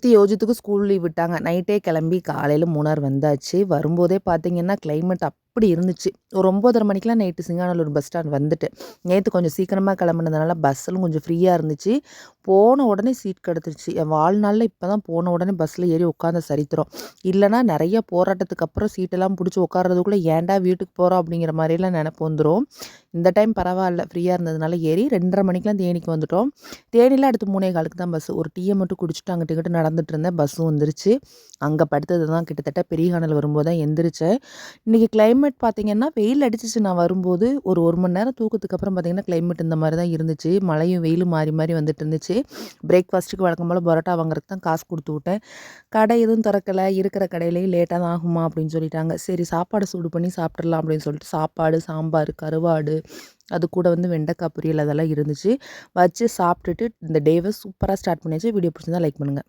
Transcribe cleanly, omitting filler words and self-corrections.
நேற்று யோஜித்துக்கு school leave விட்டாங்க. நைட்டே கிளம்பி காலையில் மூணார் வந்தாச்சு. வரும்போதே பார்த்தீங்கன்னா கிளைமேட் அப்படி இருந்துச்சு. ஒரு 9:30 மணிக்கெலாம் நைட்டு சிங்காநல்லூர் பஸ் ஸ்டாண்ட் வந்துட்டு நேற்று கொஞ்சம் சீக்கிரமாக கிளம்புனதுனால பஸ்ஸெல்லாம் கொஞ்சம் ஃப்ரீயாக இருந்துச்சு. போன உடனே சீட் கிடச்சிருச்சு. என் வாழ்நாளில் இப்போ தான் போன உடனே பஸ்ஸில் ஏறி உட்காந்த சரித்திரம். இல்லைனா நிறைய போராட்டத்துக்கு அப்புறம் சீட்டெல்லாம் பிடிச்சி உட்கார்றதுக்குள்ளே ஏன்டா வீட்டுக்கு போகிறோம் அப்படிங்கிற மாதிரிலாம் நினப்பு வந்துடும். இந்த டைம் பரவாயில்ல, ஃப்ரீயாக இருந்ததுனால ஏறி 2:30 மணிக்கெலாம் தேனிக்கு வந்துட்டோம். தேனியில் அடுத்து 3:15 தான் பஸ்ஸு. ஒரு டீயை மட்டும் குடிச்சிட்டு அங்கிட்டு இங்கிட்டு நடந்துட்டு இருந்தேன். பஸ்ஸும் வந்துருச்சு. அங்கே படுத்தது தான் கிட்டத்தட்ட பெரியகானல் வரும்போது தான் எந்திரிச்சேன். இன்றைக்கி கிளைமேட் பார்த்திங்கன்னா வெயில் அடிச்சிச்சு. நான் வரும்போது ஒரு 1 மணி நேரம் தூக்கத்துக்கு அப்புறம் பார்த்திங்கன்னா கிளைமேட் இந்த மாதிரி தான் இருந்துச்சு. மழையும் வெயிலும் மாறி மாறி வந்துட்டு இருந்துச்சு. பிரேக்ஃபாஸ்ட்டுக்கு வழக்கம் போல் பரோட்டா வாங்குறதுக்கு தான் காசு கொடுத்து விட்டேன். கடை எதுவும் திறக்கலை, இருக்கிற கடையிலேயே லேட்டாக தான் ஆகுமா அப்படின்னு சொல்லிட்டாங்க. சரி சாப்பாடு சூடு பண்ணி சாப்பிட்றலாம் அப்படின்னு சொல்லிட்டு சாப்பாடு, சாம்பார், கருவாடு, அது கூட வெண்டைக்காய் பொரியல் அதெல்லாம் இருந்துச்சு. வச்சு சாப்பிட்டுட்டு இந்த டேவை சூப்பராக ஸ்டார்ட் பண்ணியாச்சு. வீடியோ பிடிச்சிருந்தா லைக் பண்ணுங்கள்.